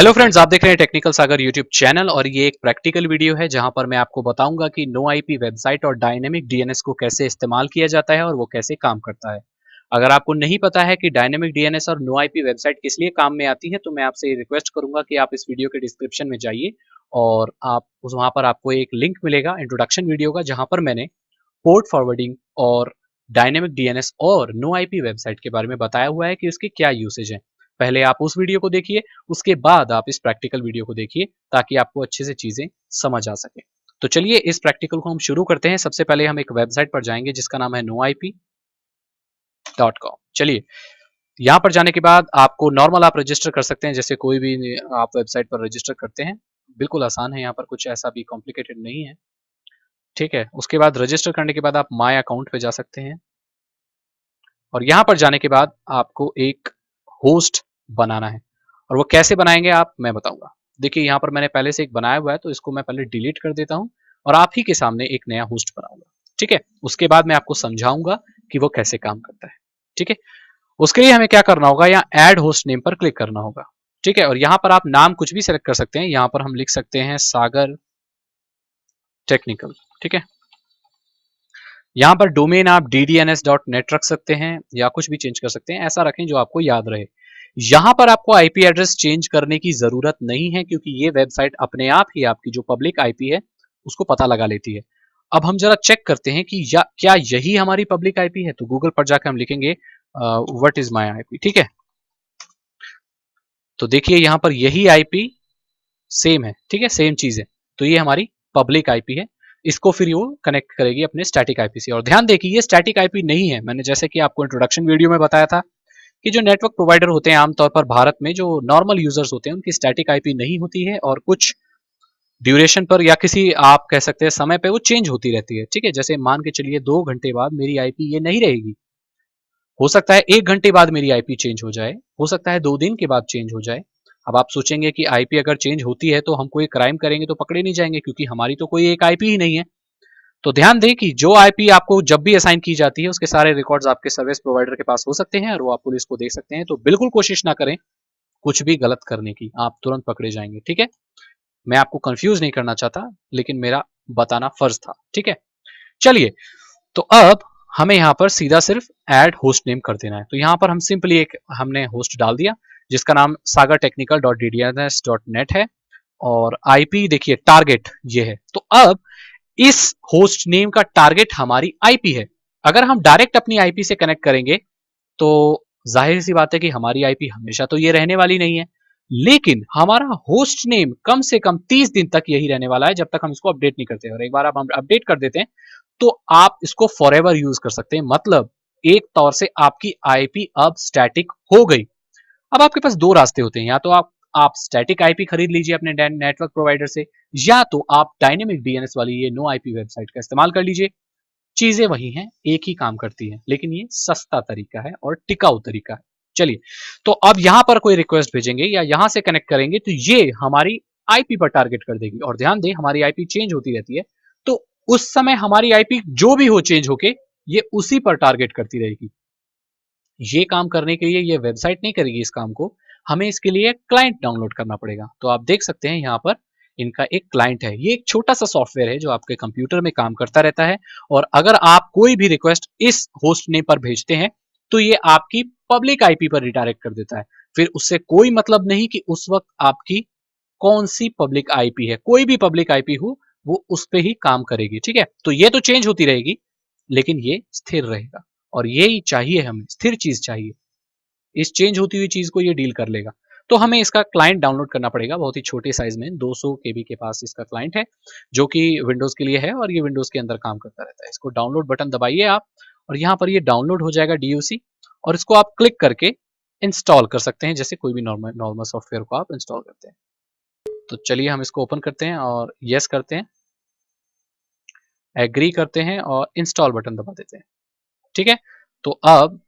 Hello friends, आप देख रहे हैं टेक्निकल सागर यूट्यूब चैनल और ये एक प्रैक्टिकल वीडियो है जहां पर मैं आपको बताऊंगा कि नो आईपी वेबसाइट और डायनेमिक डीएनएस को कैसे इस्तेमाल किया जाता है और वो कैसे काम करता है। अगर आपको नहीं पता है कि डायनेमिक डीएनएस और नो आईपी वेबसाइट किस लिए काम में आती है तो मैं आपसे रिक्वेस्ट करूंगा कि आप इस वीडियो के डिस्क्रिप्शन में जाइए और आप वहां पर आपको एक लिंक मिलेगा इंट्रोडक्शन वीडियो का, जहां पर मैंने पोर्ट फॉरवर्डिंग और डायनेमिक डीएनएस और नो आईपी वेबसाइट के बारे में बताया हुआ है कि उसके क्या यूसेज हैं। पहले आप उस वीडियो को देखिए, उसके बाद आप इस प्रैक्टिकल वीडियो को देखिए ताकि आपको अच्छे से चीजें समझ आ सके। तो चलिए इस प्रैक्टिकल को हम शुरू करते हैं। सबसे पहले हम एक वेबसाइट पर जाएंगे जिसका नाम है noip.com। चलिए, यहाँ पर जाने के बाद आपको नॉर्मल आप रजिस्टर कर सकते हैं जैसे कोई भी आप वेबसाइट पर रजिस्टर करते हैं। बिल्कुल आसान है, यहाँ पर कुछ ऐसा भी कॉम्प्लिकेटेड नहीं है। ठीक है, उसके बाद रजिस्टर करने के बाद आप माय अकाउंट पे जा सकते हैं और यहाँ पर जाने के बाद आपको एक होस्ट बनाना है। और वो कैसे बनाएंगे आप, मैं बताऊंगा। देखिए, यहाँ पर मैंने पहले से एक बनाया हुआ है तो इसको मैं पहले डिलीट कर देता हूँ और आप ही के सामने एक नया होस्ट बनाऊंगा। ठीक है, उसके बाद मैं आपको समझाऊंगा कि वो कैसे काम करता है। ठीक है, उसके लिए हमें क्या करना होगा, यहाँ ऐड होस्ट नेम पर क्लिक करना होगा। ठीक है, और यहाँ पर आप नाम कुछ भी सेलेक्ट कर सकते हैं। यहाँ पर हम लिख सकते हैं सागर टेक्निकल। ठीक है, यहाँ पर डोमेन आप ddns.net रख सकते हैं या कुछ भी चेंज कर सकते हैं, ऐसा रखें जो आपको याद रहे। यहाँ पर आपको आईपी एड्रेस चेंज करने की जरूरत नहीं है क्योंकि ये वेबसाइट अपने आप ही आपकी जो पब्लिक आईपी है उसको पता लगा लेती है। अब हम जरा चेक करते हैं कि क्या यही हमारी पब्लिक आईपी है। तो गूगल पर जाकर हम लिखेंगे व्हाट इज माई आईपी। ठीक है, तो देखिए यहाँ पर यही आईपी सेम है। ठीक है, सेम चीज है। तो ये हमारी पब्लिक आईपी है। इसको फिर वो कनेक्ट करेगी अपने स्टैटिक आईपी से। और ध्यान दें कि ये स्टैटिक आईपी नहीं है। मैंने जैसे कि आपको इंट्रोडक्शन वीडियो में बताया था कि जो नेटवर्क प्रोवाइडर होते हैं आमतौर पर भारत में, जो नॉर्मल यूजर्स होते हैं, उनकी स्टैटिक आईपी नहीं होती है और कुछ ड्यूरेशन पर या किसी आप कह सकते हैं समय पे वो चेंज होती रहती है। ठीक है, जैसे मान के चलिए 2 घंटे बाद मेरी आईपी ये नहीं रहेगी। हो सकता है 1 घंटे बाद मेरी आईपी चेंज हो जाए, हो सकता है 2 दिन के बाद चेंज हो जाए। अब आप सोचेंगे कि आईपी अगर चेंज होती है तो हम कोई क्राइम करेंगे तो पकड़े नहीं जाएंगे क्योंकि हमारी तो कोई एक आईपी ही नहीं है। तो ध्यान दें कि जो आईपी आपको जब भी असाइन की जाती है उसके सारे रिकॉर्ड्स आपके सर्विस प्रोवाइडर के पास हो सकते हैं और वो आप पुलिस को दे सकते हैं। तो बिल्कुल कोशिश ना करें कुछ भी गलत करने की, आप तुरंत पकड़े जाएंगे। ठीक है, मैं आपको कंफ्यूज नहीं करना चाहता लेकिन मेरा बताना फर्ज था। ठीक है, चलिए, तो अब हमें यहाँ पर सीधा सिर्फ ऐड होस्ट नेम कर देना है। तो यहाँ पर हम सिंपली एक हमने होस्ट डाल दिया जिसका नाम सागर टेक्निकल डॉट ddns.net है और आईपी देखिए टारगेट ये है। तो अब इस होस्ट नेम का टारगेट हमारी आईपी है। अगर हम डायरेक्ट अपनी आईपी से कनेक्ट करेंगे तो जाहिर सी बात है कि हमारी आईपी हमेशा तो ये रहने वाली नहीं है, लेकिन हमारा होस्ट नेम कम से कम 30 दिन तक यही रहने वाला है जब तक हम इसको अपडेट नहीं करते। और एक बार आप हम अपडेट कर देते हैं तो आप इसको फॉरएवर यूज कर सकते हैं। मतलब एक तौर से आपकी आईपी अब स्टैटिक हो गई। अब आपके पास दो रास्ते होते हैं, या तो आप स्टैटिक आईपी खरीद लीजिए अपने नेटवर्क प्रोवाइडर से, या तो आप डायनेमिक डीएनएस वाली ये नो आईपी वेबसाइट का इस्तेमाल कर लीजिए। चीजें वही हैं, एक ही काम करती है, लेकिन ये सस्ता तरीका है और टिकाऊ तरीका है। चलिए, तो अब यहां पर कोई रिक्वेस्ट भेजेंगे या यहां से कनेक्ट करेंगे तो ये हमारी आईपी पर टारगेट कर देगी। और ध्यान दें हमारी आईपी चेंज होती रहती है, तो उस समय हमारी आईपी जो भी हो चेंज होके ये उसी पर टारगेट करती रहेगी। ये काम करने के लिए ये वेबसाइट नहीं करेगी इस काम को, हमें इसके लिए क्लाइंट डाउनलोड करना पड़ेगा। तो आप देख सकते हैं यहाँ पर इनका एक क्लाइंट है। ये एक छोटा सा सॉफ्टवेयर है जो आपके कंप्यूटर में काम करता रहता है और अगर आप कोई भी रिक्वेस्ट इस होस्ट नेम पर भेजते हैं तो ये आपकी पब्लिक आईपी पर रिडायरेक्ट कर देता है। फिर उससे कोई मतलब नहीं कि उस वक्त आपकी कौन सी पब्लिक आईपी है, कोई भी पब्लिक आईपी हो वो उस पर ही काम करेगी। ठीक है, तो ये तो चेंज होती रहेगी लेकिन ये स्थिर रहेगा और यही चाहिए, हमें स्थिर चीज चाहिए। इस चेंज होती हुई चीज को ये डील कर लेगा। तो हमें इसका क्लाइंट डाउनलोड करना पड़ेगा बहुत ही छोटे साइज में, 200 केबी के पास इसका क्लाइंट है जो कि विंडोज के लिए है और ये विंडोज के अंदर काम करता रहता है। इसको डाउनलोड बटन दबाइए आप और यहाँ पर ये डाउनलोड हो जाएगा डीयूसी और इसको आप क्लिक करके इंस्टॉल कर सकते हैं जैसे कोई भी नॉर्मल नॉर्मल सॉफ्टवेयर को आप इंस्टॉल करते हैं। तो चलिए हम इसको ओपन करते हैं और यस करते हैं, एग्री करते हैं और इंस्टॉल बटन दबा देते हैं। ठीक है, तो अब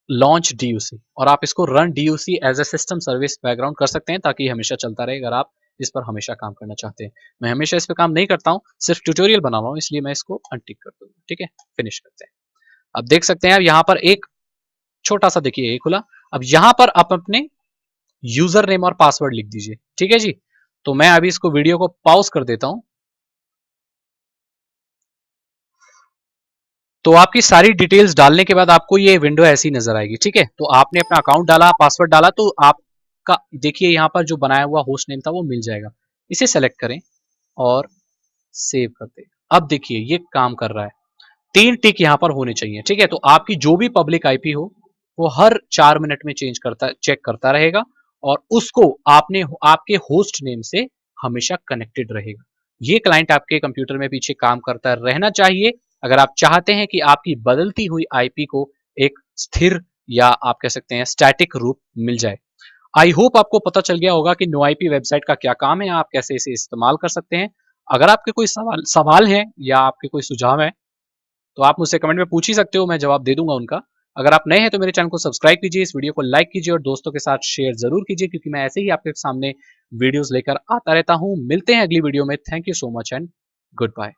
लॉन्च डीयूसी और आप इसको run DUC as a system service background कर सकते हैं ताकि हमेशा चलता रहे अगर आप इस पर हमेशा काम करना चाहते हैं। मैं हमेशा इस पर काम नहीं करता हूं, सिर्फ ट्यूटोरियल बना रहा हूं, इसलिए मैं इसको अनटिक कर दूंगा। ठीक है, फिनिश करते हैं। अब देख सकते हैं आप यहाँ पर एक छोटा सा देखिए ये खुला। अब यहाँ पर आप अपने यूजर नेम और पासवर्ड लिख दीजिए। ठीक है जी। तो मैं अभी इसको वीडियो को पॉज कर देता हूं। तो आपकी सारी डिटेल्स डालने के बाद आपको ये विंडो ऐसी नजर आएगी। ठीक है, तो आपने अपना अकाउंट डाला, पासवर्ड डाला, तो आपका देखिए यहाँ पर जो बनाया हुआ होस्ट नेम था वो मिल जाएगा। इसे सेलेक्ट करें और सेव कर दें। अब देखिए ये काम कर रहा है। 3 टिक यहाँ पर होने चाहिए। ठीक है, तो आपकी जो भी पब्लिक आईपी हो वो हर 4 मिनट में चेक करता रहेगा और उसको आपके होस्ट नेम से हमेशा कनेक्टेड रहेगा। ये क्लाइंट आपके कंप्यूटर में पीछे काम करता रहना चाहिए अगर आप चाहते हैं कि आपकी बदलती हुई आईपी को एक स्थिर या आप कह सकते हैं स्टैटिक रूप मिल जाए। आई होप आपको पता चल गया होगा कि नो आईपी वेबसाइट का क्या काम है, आप कैसे इसे इस्तेमाल कर सकते हैं। अगर आपके कोई सवाल है या आपके कोई सुझाव है तो आप मुझसे कमेंट में पूछ ही सकते हो, मैं जवाब दे दूंगा उनका। अगर आप नए हैं तो मेरे चैनल को सब्सक्राइब कीजिए, इस वीडियो को लाइक कीजिए और दोस्तों के साथ शेयर जरूर कीजिए, क्योंकि मैं ऐसे ही आपके सामने वीडियोस लेकर आता रहता हूं। मिलते हैं अगली वीडियो में। Thank you so much and good bye.